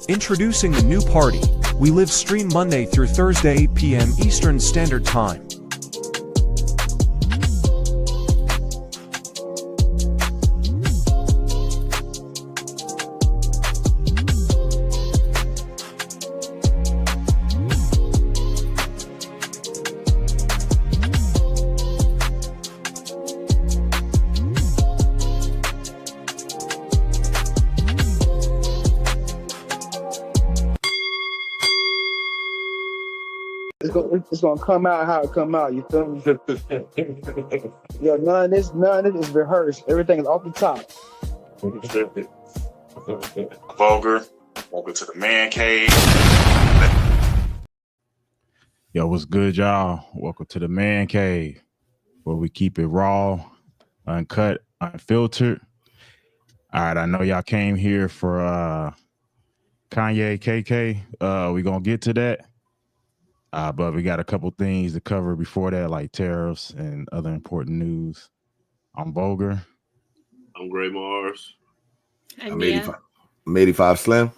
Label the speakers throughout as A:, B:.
A: Introducing a new party. We live stream Monday through Thursday 8 p.m. Eastern Standard Time.
B: It's gonna come out how it come out. You feel me? Yo, none of this is rehearsed. Everything is off the top.
C: Vulgar. Welcome to the man cave.
D: Yo, what's good, y'all? Welcome to the man cave, where we keep it raw, uncut, unfiltered. All right, I know y'all came here for Kanye KK. We gonna get to that. But we got a couple things to cover before that, like tariffs and other important news. I'm Vulgar.
E: I'm Gray Mars.
F: I'm 85. I'm 85 Slim.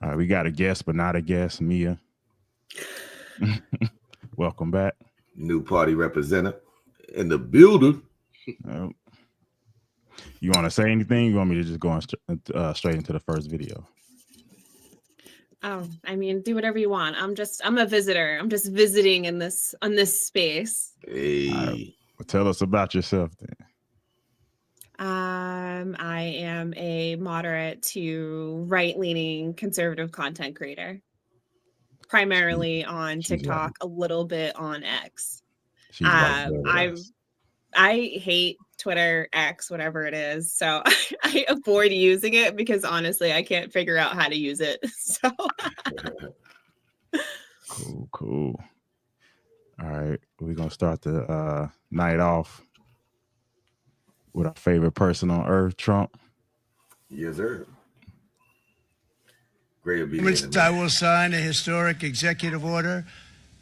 D: All right, we got a guest, but not a guest, Mia. Welcome back.
F: New party representative in the building.
D: You want to say anything? You want me to just go straight into the first video?
G: Oh, I mean, do whatever you want. I'm a visitor. I'm just visiting on this space.
F: Hey.
D: Right. Well, tell us about yourself then.
G: I am a moderate to right-leaning conservative content creator, primarily on TikTok, a little bit on X. I hate Twitter, X, whatever it is. So I avoid using it because honestly, I can't figure out how to use it. So
D: cool. All right. We're going to start the night off with our favorite person on earth, Trump.
F: Yes, sir. Great to be
H: here. I will sign a historic executive order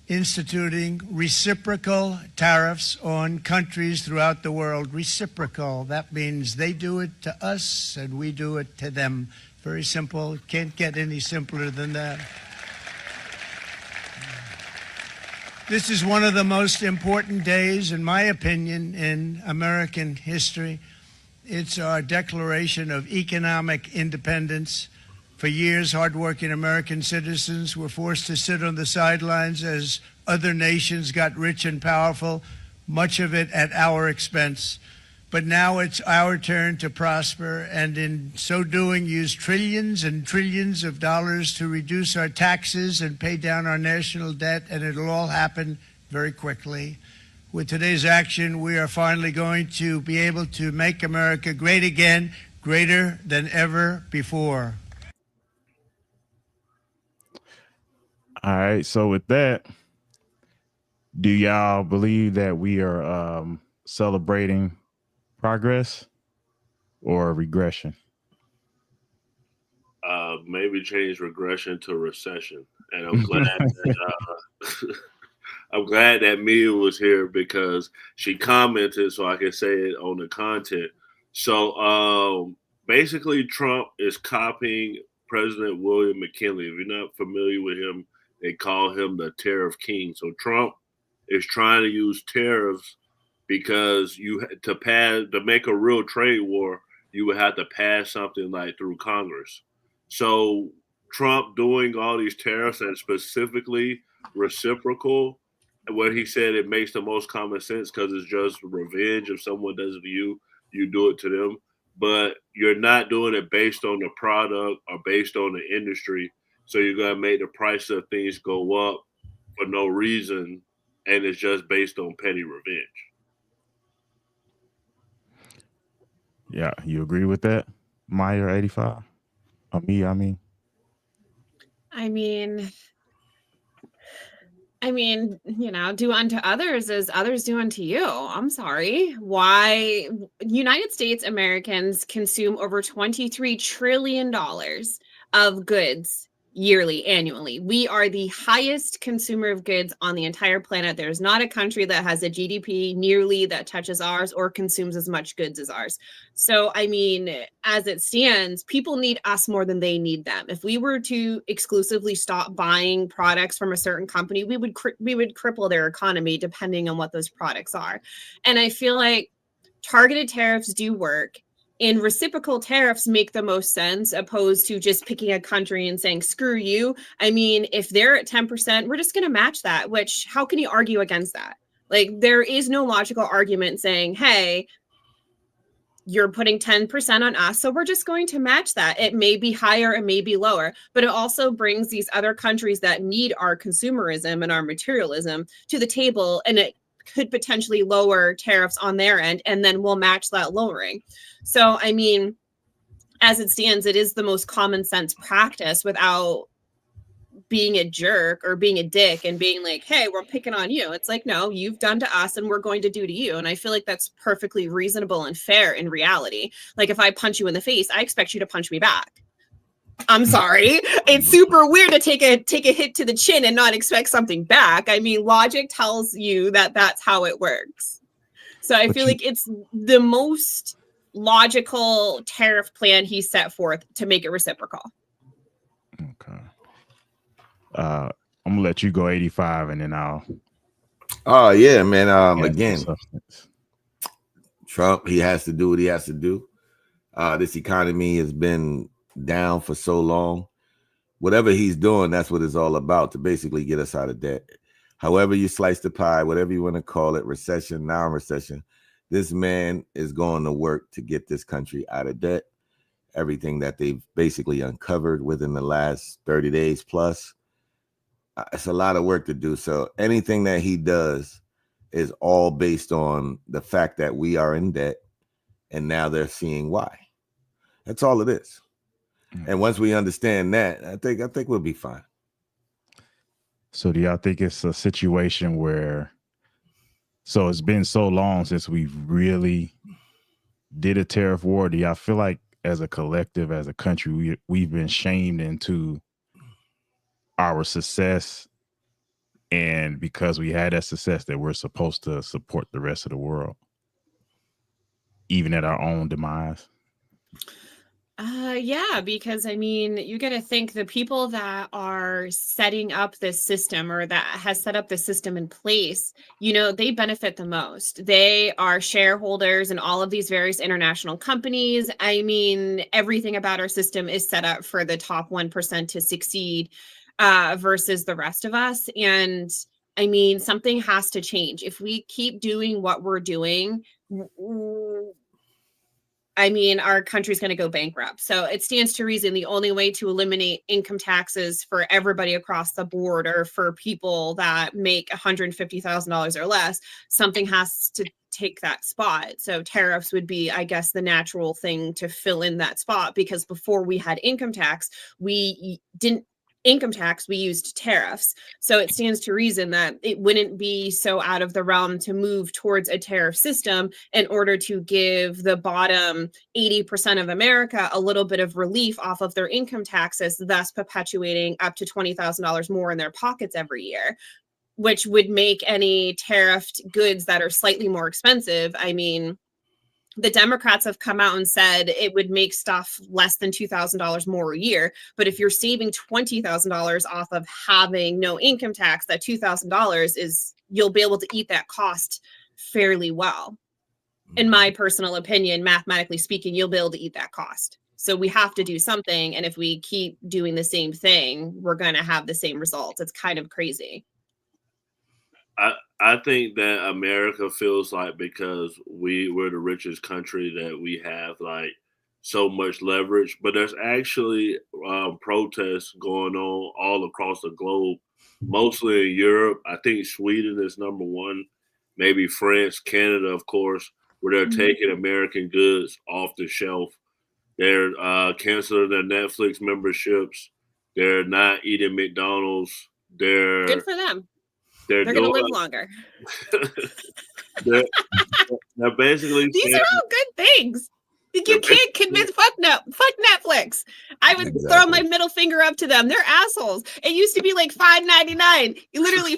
H: instituting reciprocal tariffs on countries throughout the world. Reciprocal. That means they do it to us and we do it to them. Very simple. Can't get any simpler than that. This is one of the most important days, in my opinion, in American history. It's our declaration of economic independence. For years, hardworking American citizens were forced to sit on the sidelines as other nations got rich and powerful, much of it at our expense. But now it's our turn to prosper, and in so doing, use trillions and trillions of dollars to reduce our taxes and pay down our national debt, and it'll all happen very quickly. With today's action, we are finally going to be able to make America great again, greater than ever before.
D: All right. So with that, do y'all believe that we are celebrating progress or regression?
E: Maybe change regression to recession. And I'm glad that, I'm glad that Mia was here because she commented so I can say it on the content. So basically Trump is copying President William McKinley. If you're not familiar with him, they call him the tariff king. So Trump is trying to use tariffs because to make a real trade war, you would have to pass something like through Congress. So Trump doing all these tariffs and specifically reciprocal, what he said, it makes the most common sense because it's just revenge. If someone does it to you, you do it to them. But you're not doing it based on the product or based on the industry. So you're going to make the price of things go up for no reason, and it's just based on petty revenge.
D: Yeah, you agree with that, Maya 85? I
G: mean, you know, do unto others as others do unto you. I'm sorry. Why? United States Americans consume over $23 trillion of goods yearly, annually. We are the highest consumer of goods on the entire planet. There's not a country that has a GDP nearly that touches ours or consumes as much goods as ours. So, I mean, as it stands, people need us more than they need them. If we were to exclusively stop buying products from a certain company, we would cripple their economy depending on what those products are. And I feel like targeted tariffs do work. And reciprocal tariffs make the most sense opposed to just picking a country and saying, screw you. I mean, if they're at 10%, we're just going to match that, which how can you argue against that? Like, there is no logical argument saying, hey, you're putting 10% on us, so we're just going to match that. It may be higher, it may be lower, but it also brings these other countries that need our consumerism and our materialism to the table, and it could potentially lower tariffs on their end, and then we'll match that lowering. So, I mean, as it stands, it is the most common sense practice without being a jerk or being a dick and being like, hey, we're picking on you. It's like, no, you've done to us and we're going to do to you. And I feel like that's perfectly reasonable and fair in reality. Like, if I punch you in the face, I expect you to punch me back. I'm sorry. It's super weird to take a hit to the chin and not expect something back. I mean, logic tells you that that's how it works. So I feel like it's the most logical tariff plan he set forth to make it reciprocal.
D: Okay. I'm gonna let you go 85 and then I'll.
F: Oh yeah, man. Again,
D: substance.
F: Trump, he has to do what he has to do. This economy has been down for so long. Whatever he's doing, that's what it's all about, to basically get us out of debt. However you slice the pie, whatever you want to call it, recession, non-recession, this man is going to work to get this country out of debt. Everything that they've basically uncovered within the last 30 days plus, it's a lot of work to do. So anything that he does is all based on the fact that we are in debt, and now they're seeing why. That's all it is. And once we understand that, I think we'll be fine.
D: So do y'all think it's a situation where, so it's been so long since we've really did a tariff war? Do y'all feel like as a collective, as a country, we've been shamed into our success, and because we had that success that we're supposed to support the rest of the world, even at our own demise?
G: Yeah, because I mean, you got to think the people that are setting up this system or that has set up the system in place, you know, they benefit the most. They are shareholders in all of these various international companies. I mean, everything about our system is set up for the top 1% to succeed versus the rest of us. And I mean, something has to change. If we keep doing what we're doing, I mean, our country's going to go bankrupt. So it stands to reason the only way to eliminate income taxes for everybody across the board, or for people that make $150,000 or less, something has to take that spot. So tariffs would be, I guess, the natural thing to fill in that spot, because before we had income tax, we used tariffs. So it stands to reason that it wouldn't be so out of the realm to move towards a tariff system in order to give the bottom 80% of America a little bit of relief off of their income taxes, thus perpetuating up to $20,000 more in their pockets every year, which would make any tariffed goods that are slightly more expensive. I mean, the Democrats have come out and said it would make stuff less than $2,000 more a year. But if you're saving $20,000 off of having no income tax, that $2,000 is, you'll be able to eat that cost fairly well. In my personal opinion, mathematically speaking, you'll be able to eat that cost. So we have to do something. And if we keep doing the same thing, we're going to have the same results. It's kind of crazy.
E: I think that America feels like, because we're the richest country, that we have like so much leverage, but there's actually protests going on all across the globe, mostly in Europe. I think Sweden is number one, maybe France, Canada, of course, where they're taking American goods off the shelf. They're canceling their Netflix memberships. They're not eating McDonald's.
G: Good for them. They're going to live longer.
E: they're basically
G: these are all good things. You can't convince fuck Netflix. I would throw my middle finger up to them. They're assholes. It used to be like $5.99. Literally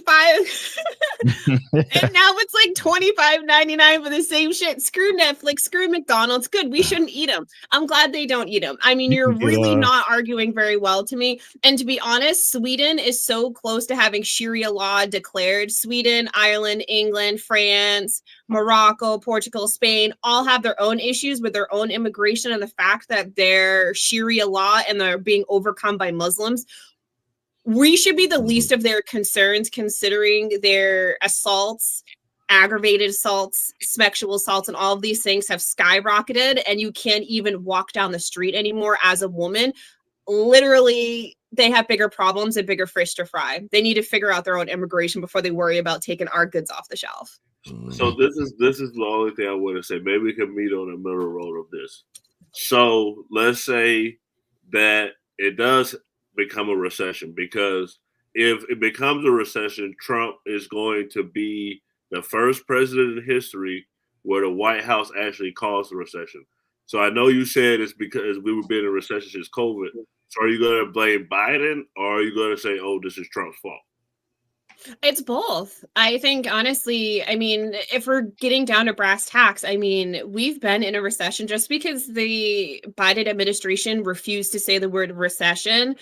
G: and now it's like $25.99 for the same shit. Screw Netflix, screw McDonald's. Good. We shouldn't eat them. I'm glad they don't eat them. I mean, you're really not arguing very well to me. And to be honest, Sweden is so close to having Sharia law declared. Sweden, Ireland, England, France, Morocco, Portugal, Spain all have their own issues with their own immigration and the fact that they're Sharia law and they're being overcome by Muslims. We should be the least of their concerns, considering their assaults, aggravated assaults, sexual assaults, and all of these things have skyrocketed, and you can't even walk down the street anymore as a woman. Literally, they have bigger problems and bigger fish to fry. They need to figure out their own immigration before they worry about taking our goods off the shelf.
E: So this is the only thing I want to say. Maybe we can meet on the middle road of this. So let's say that it does become a recession, because if it becomes a recession, Trump is going to be the first president in history where the White House actually caused the recession. So I know you said it's because we were being in a recession since COVID. So are you going to blame Biden, or are you going to say, oh, this is Trump's fault?
G: It's both. I think, honestly, I mean, if we're getting down to brass tacks, I mean, we've been in a recession just because the Biden administration refused to say the word recession.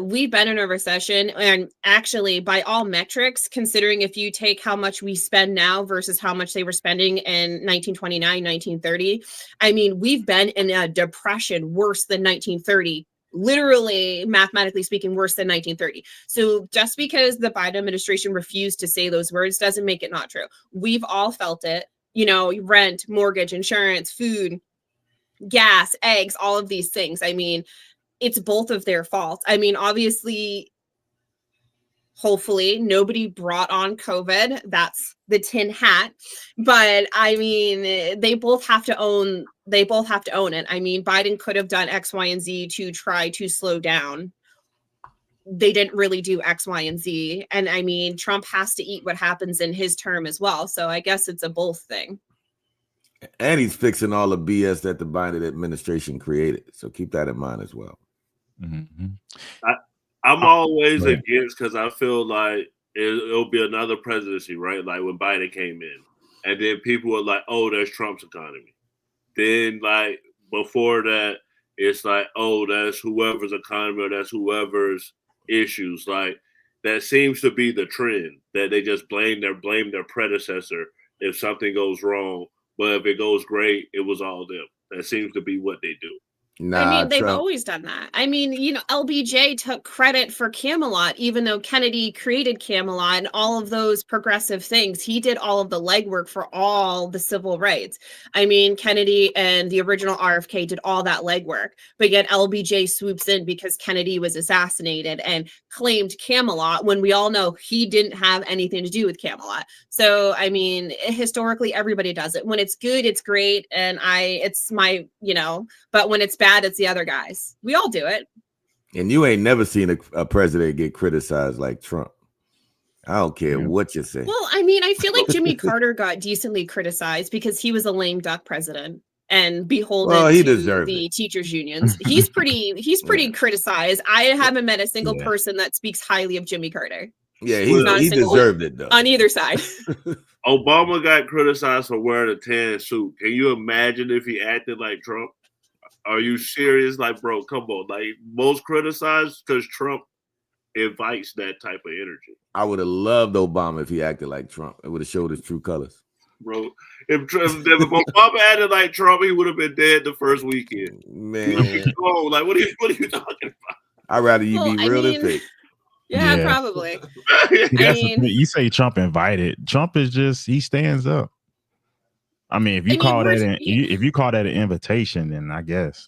G: We've been in a recession, and actually, by all metrics, considering if you take how much we spend now versus how much they were spending in 1929, 1930, I mean, we've been in a depression worse than 1930. Literally, mathematically speaking, worse than 1930. So just because the Biden administration refused to say those words doesn't make it not true. We've all felt it. You know, rent, mortgage, insurance, food, gas, eggs, all of these things. I mean, it's both of their fault. I mean, obviously, hopefully nobody brought on COVID. That's the tin hat. But I mean, they both have to own it. I mean, Biden could have done X, Y, and Z to try to slow down. They didn't really do X, Y, and Z. And I mean, Trump has to eat what happens in his term as well. So I guess it's a both thing.
F: And he's fixing all the BS that the Biden administration created. So keep that in mind as well.
D: Mm-hmm.
E: I'm always against, because I feel like it'll be another presidency, right? Like when Biden came in, and then people were like, oh, there's Trump's economy. Then like before that, it's like, oh, that's whoever's economy, or that's whoever's issues. Like that seems to be the trend, that they just blame their predecessor if something goes wrong. But if it goes great, it was all them. That seems to be what they do.
F: Nah,
G: I mean, they've
F: Trump.
G: always done that. I mean, you know, LBJ took credit for Camelot, even though Kennedy created Camelot and all of those progressive things. He did all of the legwork for all the civil rights. I mean, Kennedy and the original RFK did all that legwork, but yet LBJ swoops in because Kennedy was assassinated and claimed Camelot when we all know he didn't have anything to do with Camelot. So, I mean, historically, everybody does it. When it's good, it's great. And it's my, you know, but when it's bad, it's the other guys. We all do it.
F: And you ain't never seen a president get criticized like Trump. I don't care what you say.
G: Well, I mean, I feel like Jimmy Carter got decently criticized because he was a lame duck president and beholden to the teachers unions. He's pretty criticized. I haven't met a single person that speaks highly of Jimmy Carter.
F: Yeah, he deserved it though.
G: On either side.
E: Obama got criticized for wearing a tan suit. Can you imagine if he acted like Trump? Are you serious? Like, bro, come on. Like, most criticized because Trump invites that type of energy.
F: I would have loved Obama if he acted like Trump. It would have showed his true colors.
E: Bro, if Obama acted like Trump, he would have been dead the first weekend.
F: Man.
E: Like, what are you talking about?
F: I'd rather you be real than fake.
G: Yeah, probably.
D: You say Trump invited. Trump is just, he stands up. I mean, if you call that an invitation, then I guess.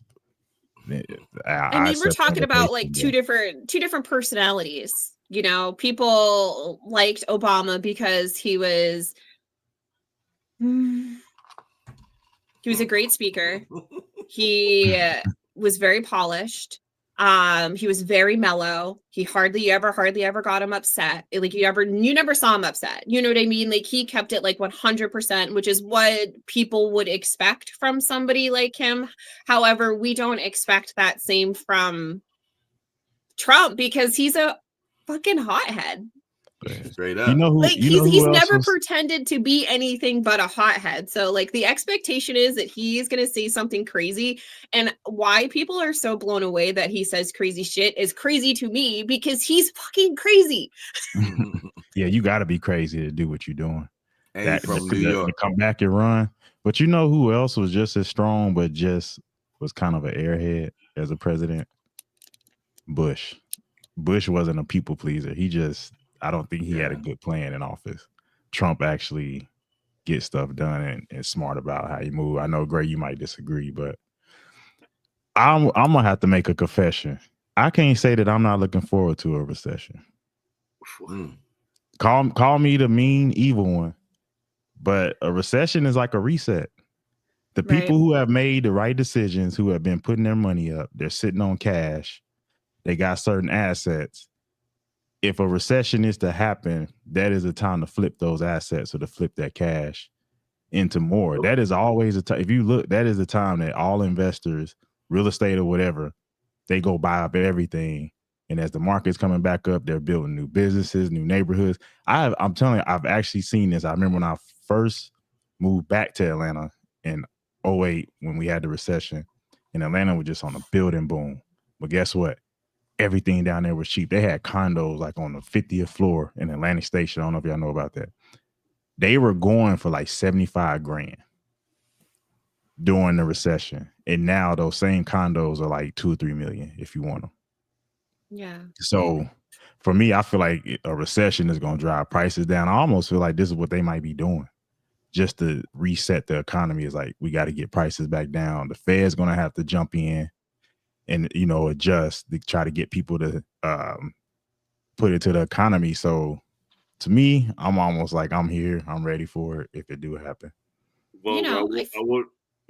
G: I mean, we're talking about like two different personalities. You know, people liked Obama because he was a great speaker. He was very polished. He was very mellow. He hardly ever got him upset. Like you never saw him upset. You know what I mean? Like he kept it like 100%, which is what people would expect from somebody like him. However, we don't expect that same from Trump because he's a fucking hothead.
F: Straight up.
G: He's never pretended to be anything but a hothead. So like the expectation is that he's going to say something crazy, and why people are so blown away that he says crazy shit is crazy to me because he's fucking crazy.
D: Yeah, you got to be crazy to do what you're doing.
F: And he's from New York.
D: To come back and run. But you know who else was just as strong but just was kind of an airhead as a president? Bush. Bush wasn't a people pleaser. I don't think he had a good plan in office. Trump actually gets stuff done and smart about how you move. I know, Gray, you might disagree, but I'm gonna have to make a confession. I can't say that I'm not looking forward to a recession. Call me the mean, evil one, but a recession is like a reset. The people who have made the right decisions, who have been putting their money up, they're sitting on cash, they got certain assets. If a recession is to happen, that is a time to flip those assets or to flip that cash into more. That is always a time. If you look, that is the time that all investors, real estate or whatever, they go buy up everything. And as the market's coming back up, they're building new businesses, new neighborhoods. I'm telling you, I've actually seen this. I remember when I first moved back to Atlanta in 2008 when we had the recession, and Atlanta was just on a building boom. But guess what? Everything down there was cheap. They had condos like on the 50th floor in Atlantic Station. I don't know if y'all know about that. They were going for like 75 grand during the recession. And now those same condos are like 2 or 3 million if you want them.
G: Yeah.
D: So for me, I feel like a recession is going to drive prices down. I almost feel like this is what they might be doing just to reset the economy. Is like, we got to get prices back down. The Fed's going to have to jump in and, adjust to try to get people to put it to the economy. So to me, I'm almost like, I'm here. I'm ready for it if it do happen.
E: Well,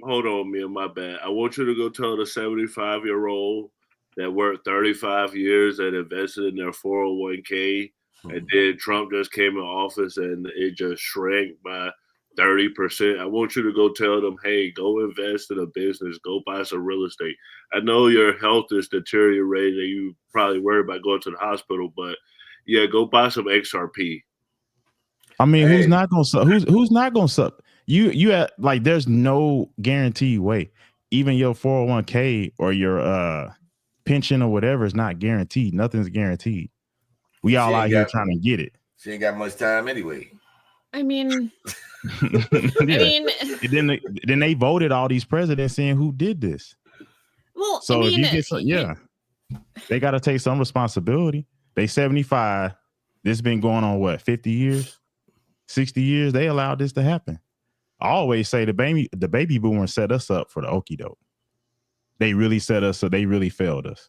E: hold on, Mia, my bad. I want you to go tell the 75-year-old that worked 35 years and invested in their 401k. And then Trump just came in office and it just shrank by 30%. I want you to go tell them, hey, go invest in a business, go buy some real estate. I know your health is deteriorating and you probably worry about going to the hospital, but yeah, go buy some XRP.
D: I mean, who's not gonna suck? You at, like, there's no guaranteed way. Even your 401k or your pension or whatever is not guaranteed. Nothing's guaranteed. We all out here trying to get it.
F: She ain't got much time anyway.
G: I mean,
D: then they voted all these presidents saying who did this.
G: Well,
D: so if you get they got to take some responsibility. They 75. This has been going on 50 years, 60 years. They allowed this to happen. I always say the baby boomers set us up for the okie doke. They really set us, so they really failed us.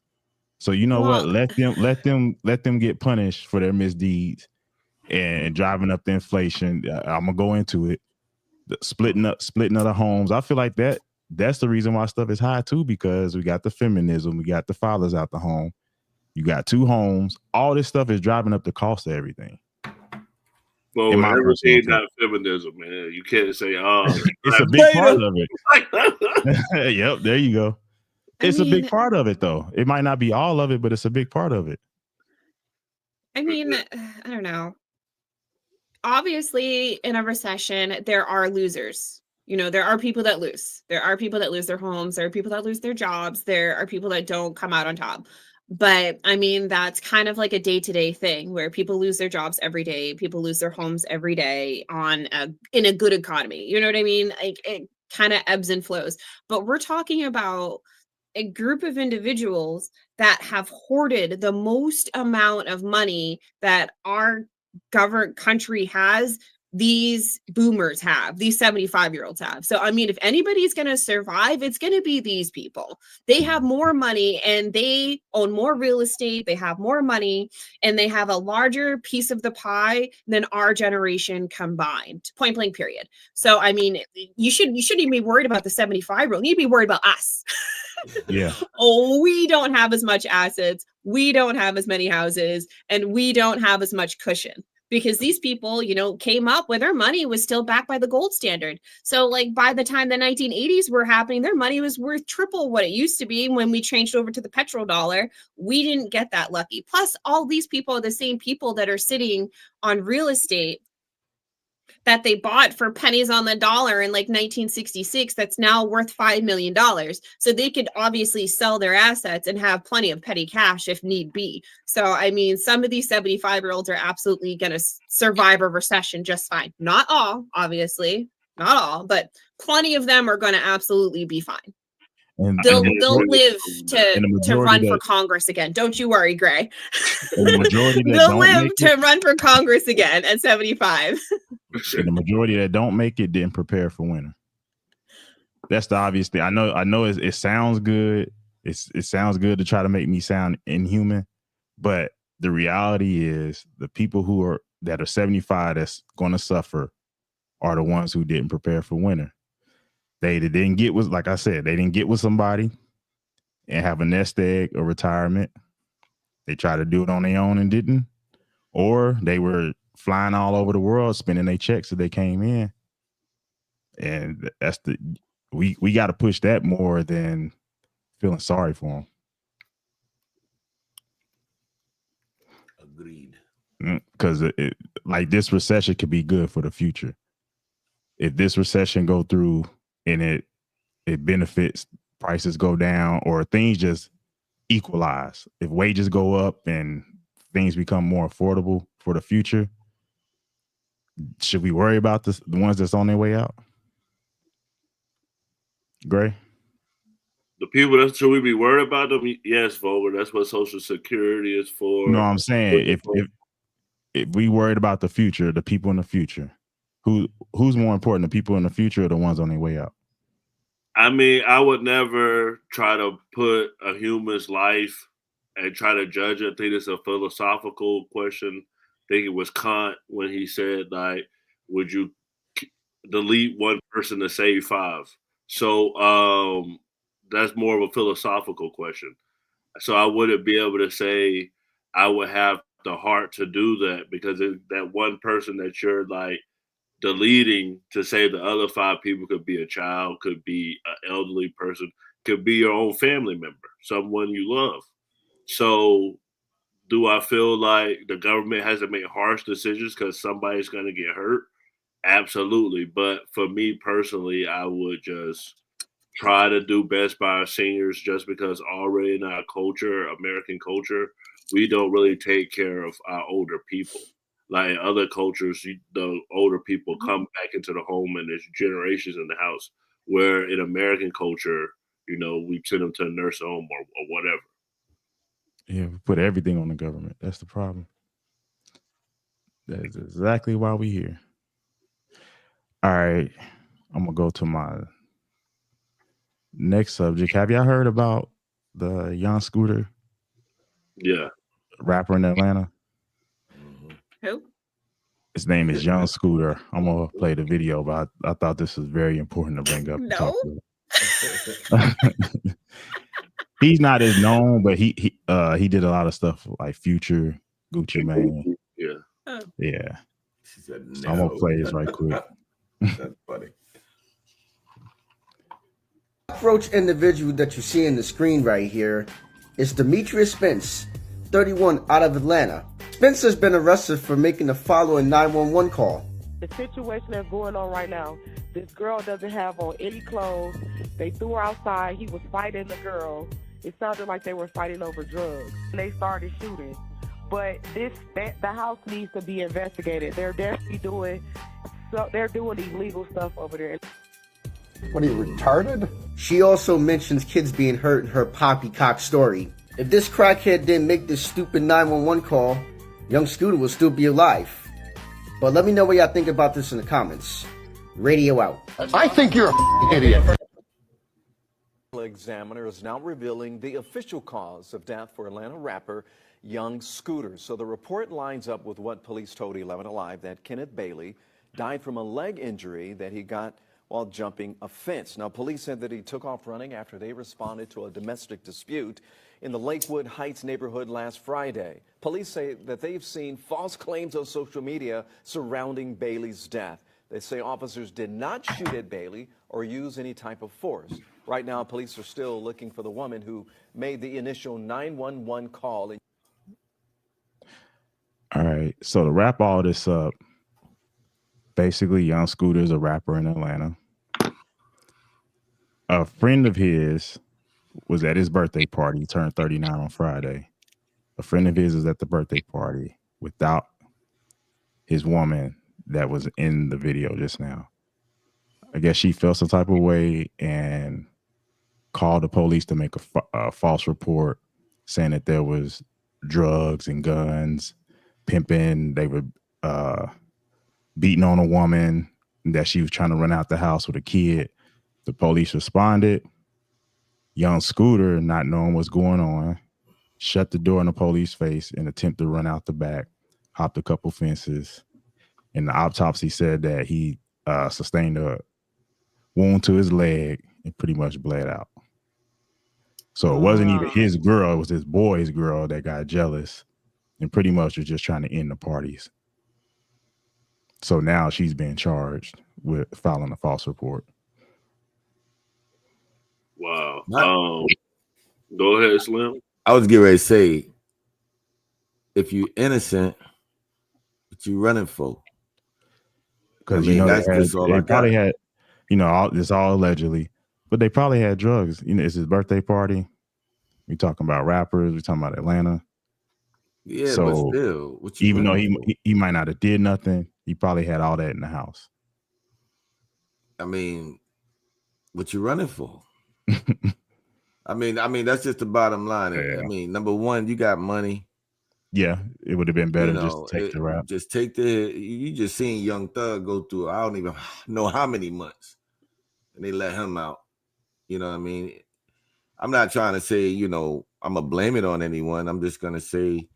D: So you know what? Let them get punished for their misdeeds and driving up the inflation. I'm gonna go into it. Splitting of the homes. I feel like that's the reason why stuff is high too, because we got the feminism, we got the fathers out the home. You got 2 homes. All this stuff is driving up the cost of everything.
E: Well, everything not feminism, man. You can't say,
D: it's a big part of it. Yep, there you go. It's a big part of it, though. It might not be all of it, but it's a big part of it.
G: I mean, I don't know. Obviously, in a recession, there are losers. There are people that lose. There are people that lose their homes. There are people that lose their jobs. There are people that don't come out on top. But I mean, that's kind of like a day-to-day thing where people lose their jobs every day. People lose their homes every day in a good economy. You know what I mean? Like, it kind of ebbs and flows. But we're talking about a group of individuals that have hoarded the most amount of money that our country has. These boomers have, these 75-year-olds have. So, I mean, if anybody's going to survive, it's going to be these people. They have more money and they own more real estate. They have more money and they have a larger piece of the pie than our generation combined, point blank period. So, I mean, you shouldn't even be worried about the 75-year-old. You need to be worried about us.
D: Yeah.
G: Oh, we don't have as much assets. We don't have as many houses, and we don't have as much cushion. Because these people, came up where their money was still backed by the gold standard. So, like, by the time the 1980s were happening, their money was worth triple what it used to be when we changed over to the petrodollar. We didn't get that lucky. Plus, all these people are the same people that are sitting on real estate that they bought for pennies on the dollar in like 1966 that's now worth $5 million. So they could obviously sell their assets and have plenty of petty cash if need be. So, I mean, some of these 75-year-olds are absolutely going to survive a recession just fine. Not all, obviously, not all, but plenty of them are going to absolutely be fine.
D: And
G: they'll live to run for
D: that,
G: Congress again. Don't you worry, Gray.
D: And the majority that
G: they'll live to run for Congress again at 75.
D: And the majority that don't make it didn't prepare for winter. That's the obvious thing. I know it sounds good. It sounds good to try to make me sound inhuman, but the reality is the people that are 75 that's going to suffer are the ones who didn't prepare for winter. They didn't get with, like I said, they didn't get with somebody and have a nest egg or retirement. They tried to do it on their own and didn't, or they were flying all over the world, spending their checks as they came in. And that's we got to push that more than feeling sorry for them.
F: Agreed.
D: Because like this recession could be good for the future. If this recession go through and it benefits, prices go down, or things just equalize. If wages go up and things become more affordable for the future, should we worry about the ones that's on their way out? Gray?
E: The people that should we be worried about them? Yes, Vogel. That's what Social Security is for.
D: No, I'm saying if we worried about the future, the people in the future, who's more important, the people in the future or the ones on their way out?
E: I mean, I would never try to put a human's life and try to judge it. I think it's a philosophical question. I think it was Kant when he said, like, would you delete one person to save five? So that's more of a philosophical question. So I wouldn't be able to say I would have the heart to do that, because that one person that you're like deleting to save the other five people could be a child, could be an elderly person, could be your own family member, someone you love. So do I feel like the government has to make harsh decisions because somebody's going to get hurt? Absolutely. But for me personally, I would just try to do best by our seniors, just because already in our culture, American culture, we don't really take care of our older people. Like in other cultures, the older people come back into the home and there's generations in the house, where in American culture, we send them to a nursing home or whatever.
D: Yeah, we put everything on the government. That's the problem. That's exactly why we're here. All right, I'm going to go to my next subject. Have y'all heard about the young Scooter?
E: Yeah.
D: Rapper in Atlanta?
G: Who?
D: His name is Young Scooter. I'm going to play the video, but I thought this was very important to bring up.
G: No.
D: He's not as known, but he did a lot of stuff like Future, Gucci Mane.
E: Yeah.
G: Oh.
D: Yeah.
F: She said no.
D: So I'm going to play this right quick.
F: That's funny.
I: Approach individual that you see in the screen right here is Demetrius Spence, 31, out of Atlanta. Spence has been arrested for making the following 911 call.
J: The situation that's going on right now, this girl doesn't have on any clothes. They threw her outside. He was fighting the girl. It sounded like they were fighting over drugs. And they started shooting. But the house needs to be investigated. They're definitely doing illegal stuff over there.
I: What, are you retarded? She also mentions kids being hurt in her poppycock story. If this crackhead didn't make this stupid 911 call, young Scooter will still be alive. But let me know what y'all think about this in the comments. Radio out.
K: I think you're an idiot.
L: Examiner is now revealing the official cause of death for Atlanta rapper Young Scooter. So the report lines up with what police told 11 Alive, that Kenneth Bailey died from a leg injury that he got while jumping a fence. Now, police said that he took off running after they responded to a domestic dispute in the Lakewood Heights neighborhood last Friday. Police say that they've seen false claims on social media surrounding Bailey's death. They say officers did not shoot at Bailey or use any type of force. Right now, police are still looking for the woman who made the initial 911 call.
D: All right. So to wrap all this up, basically, Young Scooter is a rapper in Atlanta. A friend of his was at his birthday party. He turned 39 on Friday. A friend of his was at the birthday party without his woman that was in the video just now. I guess she felt some type of way and called the police to make a false report saying that there was drugs and guns, pimping. They were beating on a woman, that she was trying to run out the house with a kid. The police responded. Young Scooter, not knowing what's going on, shut the door in the police face and attempted to run out the back, hopped a couple fences. And the autopsy said that he sustained a wound to his leg and pretty much bled out. So it wasn't even his girl, it was his boy's girl that got jealous and pretty much was just trying to end the parties. So now she's being charged with filing a false report.
E: Wow. Go ahead, Slim.
F: I was getting ready to say, if you're innocent, what you running for?
D: Because they probably had, it's all allegedly, but they probably had drugs. It's his birthday party. We talking about rappers. We talking about Atlanta.
F: Yeah,
D: so
F: but still,
D: even though he might not have did nothing, he probably had all that in the house.
F: I mean, what you running for? I mean, that's just the bottom line. Yeah. I mean, number one, you got money.
D: Yeah, it would have been better just to take the rap.
F: Just take you just seen Young Thug go through, I don't even know how many months, and they let him out. You know what I mean? I'm not trying to say, I'm going to blame it on anyone. I'm just going to say,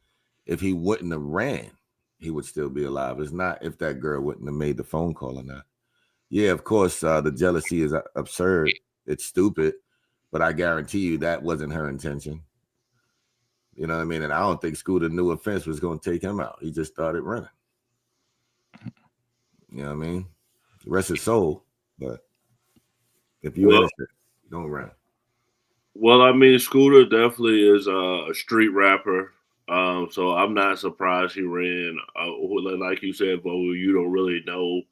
F: if he wouldn't have ran, he would still be alive. It's not if that girl wouldn't have made the phone call or not. Yeah, of course, the jealousy is absurd. It's stupid, but I guarantee you that wasn't her intention. You know what I mean? And I don't think Scooter knew a fence was going to take him out. He just started running. You know what I mean? Rest his soul, but if you're innocent, don't run.
E: Well, I mean, Scooter definitely is a street rapper. So I'm not surprised he ran. Like you said, Bo, you don't really know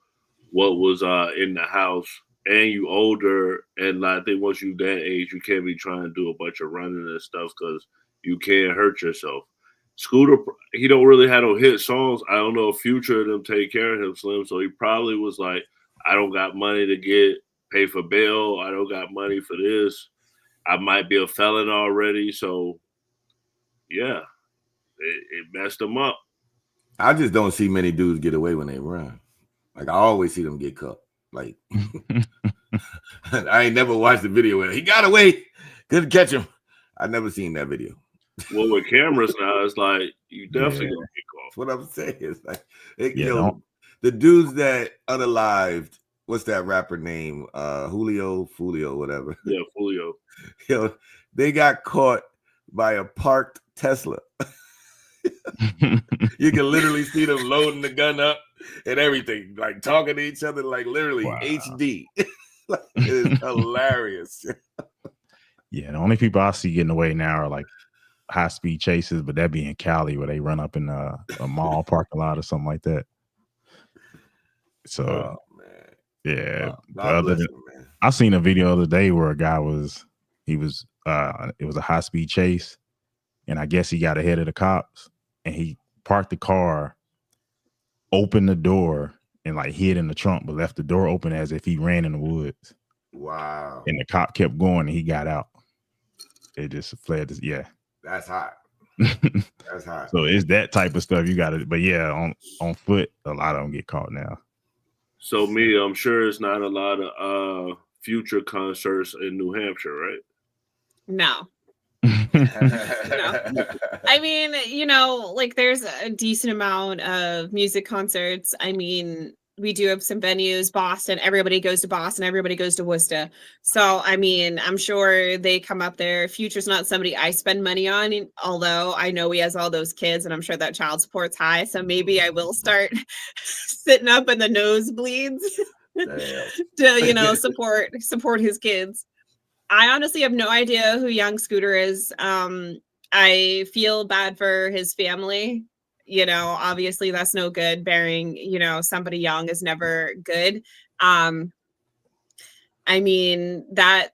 E: what was in the house. And you older, and I think once you that age, you can't be trying to do a bunch of running and stuff because you can't hurt yourself. Scooter, he don't really have no hit songs. I don't know if Future of them take care of him, Slim. So he probably was like, I don't got money to pay for bail. I don't got money for this. I might be a felon already. So, yeah, it messed him up.
F: I just don't see many dudes get away when they run. Like, I always see them get caught. Like, I ain't never watched the video where he got away, couldn't catch him. I never seen that video.
E: Well, with cameras now, it's like you definitely gonna get caught.
F: That's what I'm saying. It's like, the dudes that unalived. What's that rapper name? Fulio, whatever.
E: Yeah, Fulio.
F: They got caught by a parked Tesla. You can literally see them loading the gun up and everything, like talking to each other, like literally HD. Like, it is hilarious.
D: Yeah, the only people I see getting away now are like high-speed chases, but that be in Cali where they run up in a mall parking lot or something like that. So, yeah. I seen a video the other day where a guy it was a high-speed chase, and I guess he got ahead of the cops, and he parked the car, opened the door, and like hid in the trunk, but left the door open as if he ran in the woods.
F: Wow.
D: And the cop kept going, and he got out. It just fled. Yeah.
F: That's hot. That's hot.
D: So it's that type of stuff you got to, but yeah, on foot, a lot of them get caught now.
E: So I'm sure it's not a lot of Future concerts in New Hampshire, right?
G: No. No. I mean, like there's a decent amount of music concerts. I mean, we do have some venues. Boston, everybody goes to Boston, everybody goes to Worcester. So I mean, I'm sure they come up there. Future's not somebody I spend money on, although I know he has all those kids, and I'm sure that child support's high. So maybe I will start sitting up in the nosebleeds to support his kids. I honestly have no idea who young Scooter is. I feel bad for his family. Obviously that's no good. Bearing, somebody young is never good. I mean, that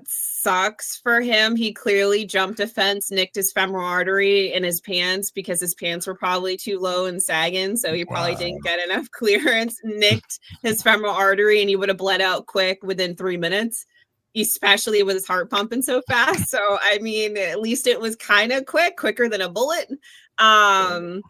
G: sucks for him. He clearly jumped a fence, nicked his femoral artery in his pants because his pants were probably too low and sagging. So he probably didn't get enough clearance, nicked his femoral artery, and he would have bled out quick within 3 minutes, especially with his heart pumping so fast. So, I mean, at least it was kind of quicker than a bullet. I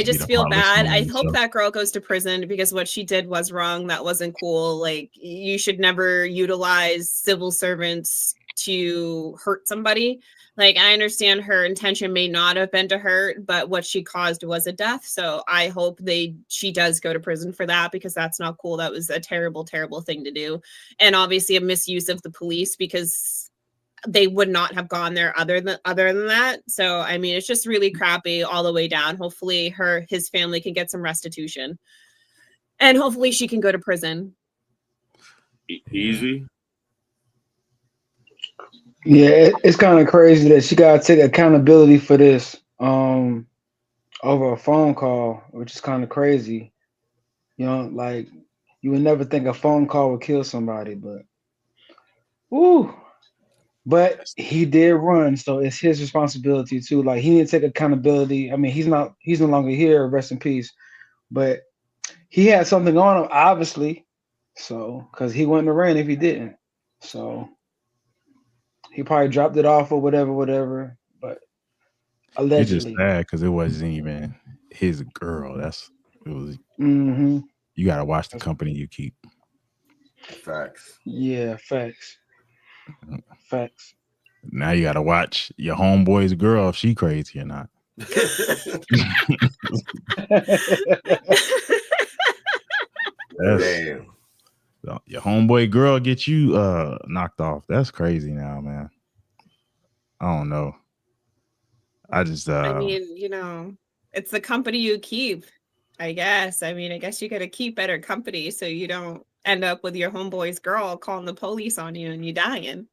G: just feel bad. I hope that girl goes to prison because what she did was wrong. That wasn't cool. Like, you should never utilize civil servants to hurt somebody. Like, I understand her intention may not have been to hurt, but what she caused was a death. So I hope she does go to prison for that, because that's not cool. That was a terrible, terrible thing to do. And obviously a misuse of the police, because they would not have gone there other than that. So, I mean, it's just really crappy all the way down. Hopefully his family can get some restitution, and hopefully she can go to prison.
E: Easy.
B: Yeah, it's kind of crazy that she got to take accountability for this over a phone call, which is kind of crazy. Like, you would never think a phone call would kill somebody, but But he did run, so it's his responsibility too. Like, he didn't take accountability. I mean, he's no longer here, rest in peace. But he had something on him, obviously. So, because he wouldn't have ran if he didn't. So he probably dropped it off or whatever. But allegedly,
D: it's just sad because it wasn't even his girl. It was.
B: Mm-hmm.
D: You gotta watch the company you keep.
F: Facts.
B: Yeah, facts. Facts.
D: Now you gotta watch your homeboy's girl if she crazy or not.
F: Damn.
D: Your homeboy girl get you knocked off. That's crazy now, man. I don't know. I just
G: I mean, it's the company you keep, I guess. I mean, I guess you gotta keep better company so you don't end up with your homeboy's girl calling the police on you and you dying.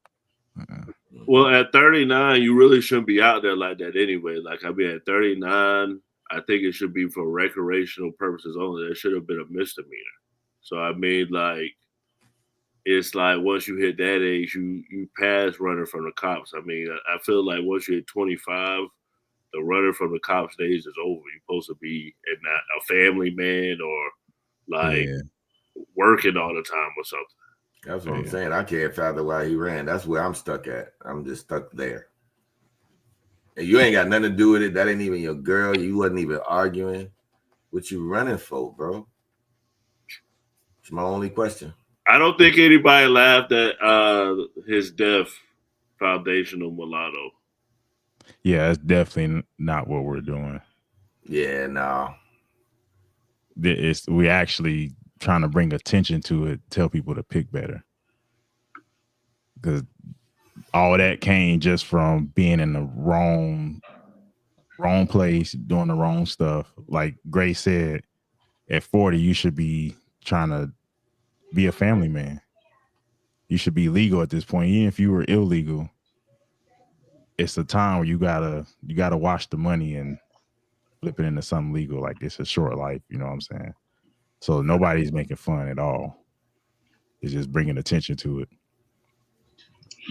E: Well, at 39, you really shouldn't be out there like that anyway. Like, I mean, at 39, I think it should be for recreational purposes only. There should have been a misdemeanor. So, I mean, like, it's like once you hit that age, you pass running from the cops. I mean, I feel like once you hit 25, the running from the cops stage is over. You're supposed to be not a family man or like working all the time or something.
F: That's what I'm saying. I can't fathom why he ran. That's where I'm stuck at. I'm just stuck there. And you ain't got nothing to do with it. That ain't even your girl. You wasn't even arguing. What you running for, bro? It's my only question.
E: I don't think anybody laughed at his death, foundational mulatto.
D: Yeah, it's definitely not what we're doing.
F: Yeah, no.
D: We actually trying to bring attention to it, tell people to pick better. Because all that came just from being in the wrong place, doing the wrong stuff. Like Grace said, at 40, you should be trying to be a family man. You should be legal at this point. Even if you were illegal, it's a time where you gotta watch the money and flip it into something legal. Like, it's a short life, you know what I'm saying? So nobody's making fun at all. It's just bringing attention to it.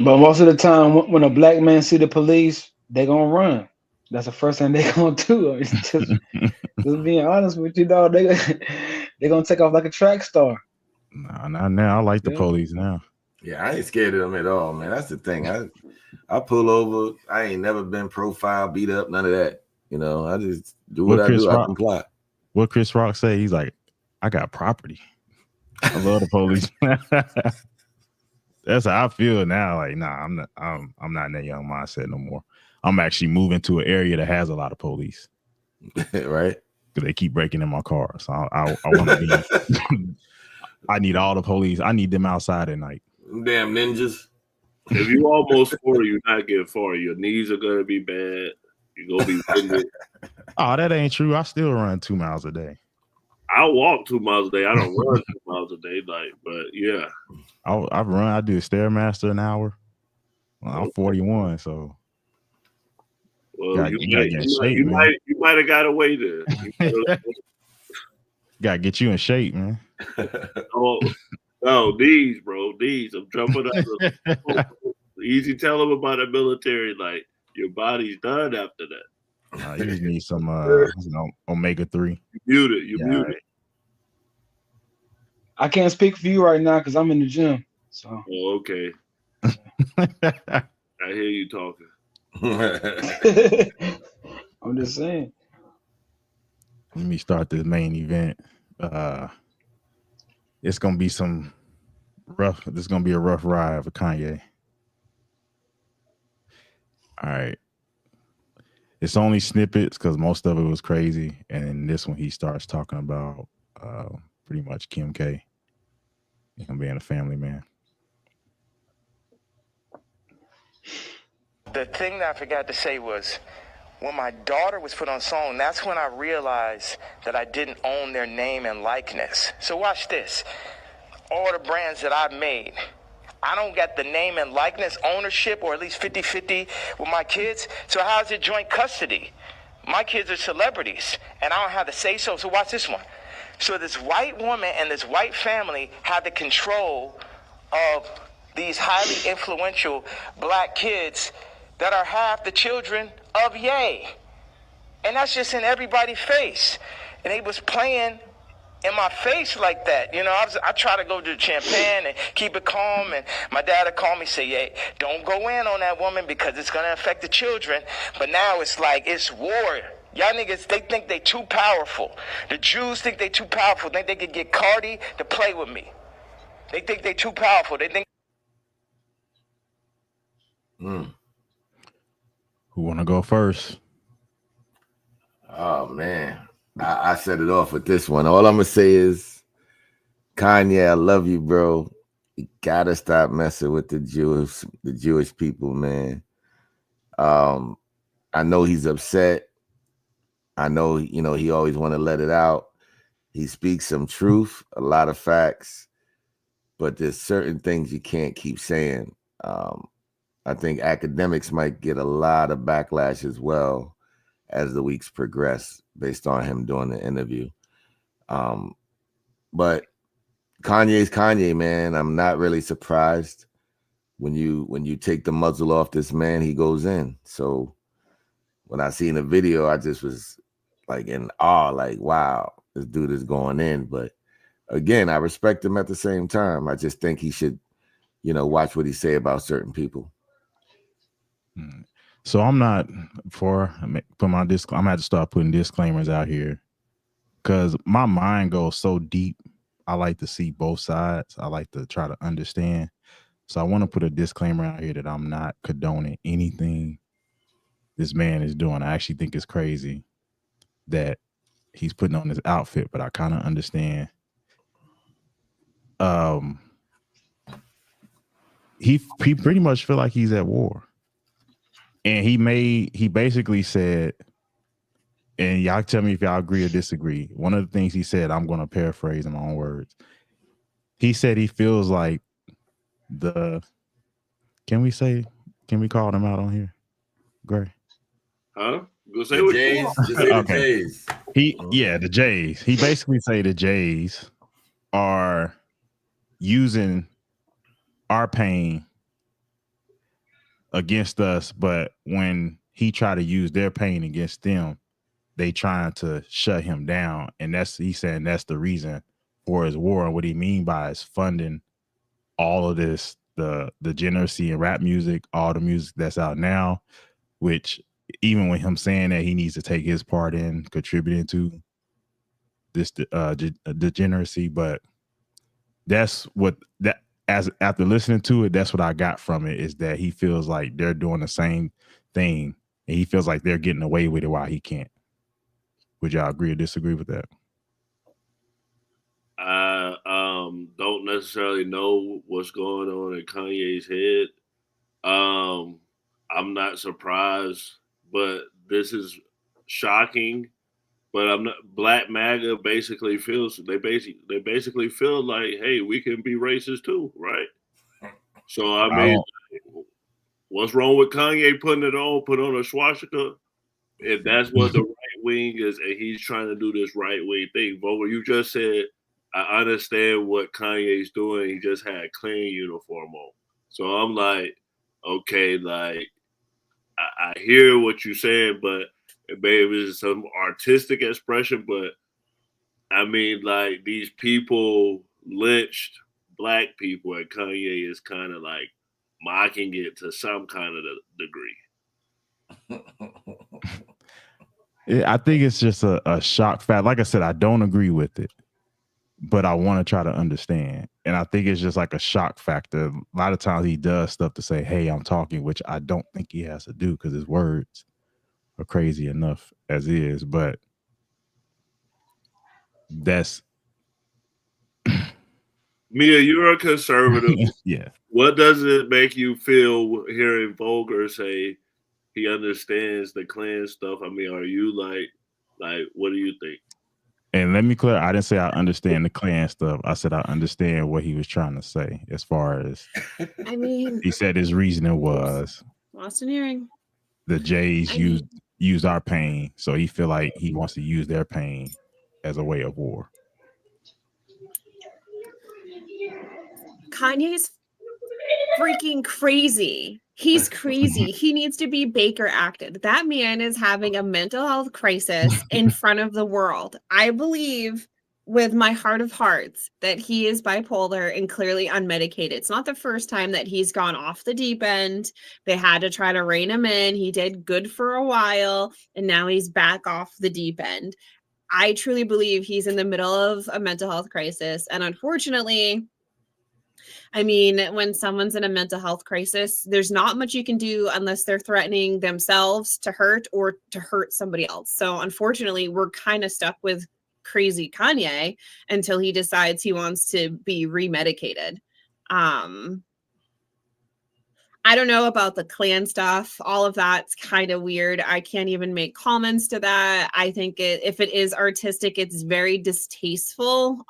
B: But most of the time, when a black man see the police, they gonna run. That's the first thing they gonna do. It's just being honest with you, dog. They gonna take off like a track star.
D: Nah, not now. I like the police now.
F: Yeah, I ain't scared of them at all, man. That's the thing. I pull over. I ain't never been profiled, beat up, none of that. I just do what I do. I comply.
D: What Chris Rock say? He's like, I got property. I love the police. That's how I feel now. Like, nah, I'm not in that young mindset no more. I'm actually moving to an area that has a lot of police.
F: Right.
D: because they keep breaking in my car. So I want to be. I need all the police. I need them outside at night.
F: Damn ninjas.
E: If you almost 40, you're not getting far. Your knees are gonna be bad. You're gonna be winded.
D: Oh, that ain't true. I still run 2 miles a day.
E: I walk 2 miles a day. I don't run 2 miles a day, but yeah.
D: I run. I do a Stairmaster an hour. Well, I'm 41, so.
E: Well, you might have got away there.
D: Gotta get you in shape, man.
E: No, these, bro. These. I'm jumping up. Easy tell them about the military. Like, your body's done after that.
D: You just need some omega-3.
E: You muted.
B: I can't speak for you right now because I'm in the gym. So.
E: Oh, okay. I hear you talking.
B: I'm just saying.
D: Let me start this main event. It's gonna be some rough. This is gonna be a rough ride for Kanye. All right. It's only snippets because most of it was crazy, and in this one he starts talking about pretty much Kim K. Him being a family man.
M: The thing that I forgot to say was, when my daughter was put on song, that's when I realized that I didn't own their name and likeness. So watch this. All the brands that I've made, I don't get the name and likeness ownership, or at least 50-50 with my kids. So how's it joint custody? My kids are celebrities, and I don't have to say so. So watch this one. So this white woman and this white family had the control of these highly influential black kids that are half the children of Ye. And that's just in everybody's face. And they was playing in my face like that. You know, I try to go to the champagne and keep it calm. And my dad would call me, say, "Hey, don't go in on that woman because it's going to affect the children." But now it's like, it's war. Y'all niggas, they think they too powerful. The Jews think they too powerful. Think they could get Cardi to play with me. They think they too powerful. They think.
D: Who want to go first?
F: Oh man, I set it off with this one. All I'm gonna say is, Kanye, I love you, bro. You gotta stop messing with the Jewish people, man. I know he's upset. I know, he always want to let it out. He speaks some truth, a lot of facts, but there's certain things you can't keep saying. I think academics might get a lot of backlash as well as the weeks progress based on him doing the interview. But Kanye's Kanye, man. I'm not really surprised when you take the muzzle off this man, he goes in. So when I seen the video, I just was like in awe, like, wow, this dude is going in. But again, I respect him at the same time. I just think he should, watch what he say about certain people.
D: So I'm not for put my I'm gonna have to start putting disclaimers out here because my mind goes so deep. I like to see both sides. I like to try to understand. So I want to put a disclaimer out here that I'm not condoning anything this man is doing. I actually think it's crazy that he's putting on this outfit, but I kind of understand. He pretty much feel like he's at war. And he basically said, and y'all tell me if y'all agree or disagree. One of the things he said, I'm going to paraphrase in my own words. He said he feels like can we call them out on here? Gray.
E: Huh? Go say what
F: Jays. Just say the Jays.
D: The Jays. He basically say the Jays are using our pain against us, but when he tried to use their pain against them, they trying to shut him down. And he's saying that's the reason for his war. And what he mean by is funding all of this, the degeneracy in rap music, all the music that's out now, which even with him saying that he needs to take his part in contributing to this degeneracy, but that's what after listening to it, that's what I got from it, is that he feels like they're doing the same thing and he feels like they're getting away with it while he can't. Would y'all agree or disagree with that?
E: I don't necessarily know what's going on in Kanye's head. I'm not surprised, but this is shocking. But I'm not. Black MAGA basically feels they basically feel like, hey, we can be racist too, right? So I mean, what's wrong with Kanye putting it on? Put on a swastika. If that's what the right wing is, and he's trying to do this right wing thing. Vogel, you just said, I understand what Kanye's doing. He just had a clean uniform on. So I'm like, okay, like, I hear what you're saying, but maybe it's some artistic expression. But I mean, like, these people lynched black people, and Kanye is kind of like mocking it to some kind of degree.
D: I think it's just a shock fact. Like I said, I don't agree with it, but I want to try to understand. And I think it's just like a shock factor. A lot of times he does stuff to say, hey, I'm talking, which I don't think he has to do because his words are crazy enough as is. But that's...
E: Mia, you're a conservative.
D: Yeah.
E: What does it make you feel hearing Volker say he understands the Klan stuff? I mean, are you like, what do you think?
D: And let me clear, I didn't say I understand the Klan stuff. I said I understand what he was trying to say as far as,
G: I mean,
D: he said his reasoning was
G: lost an earring.
D: The Jays use our pain, so he feel like he wants to use their pain as a way of war.
G: Kanye's freaking crazy. He's crazy. He needs to be Baker acted. That man is having a mental health crisis in front of the world. I believe with my heart of hearts that he is bipolar and clearly unmedicated. It's not the first time that he's gone off the deep end. They had to try to rein him in. He did good for a while, and now he's back off the deep end. I truly believe he's in the middle of a mental health crisis. And unfortunately, I mean, when someone's in a mental health crisis, there's not much you can do unless they're threatening themselves to hurt or to hurt somebody else. So unfortunately, we're kind of stuck with crazy Kanye until he decides he wants to be remedicated. I don't know about the Klan stuff. All of that's kind of weird. I can't even make comments to that. I think if it is artistic, it's very distasteful.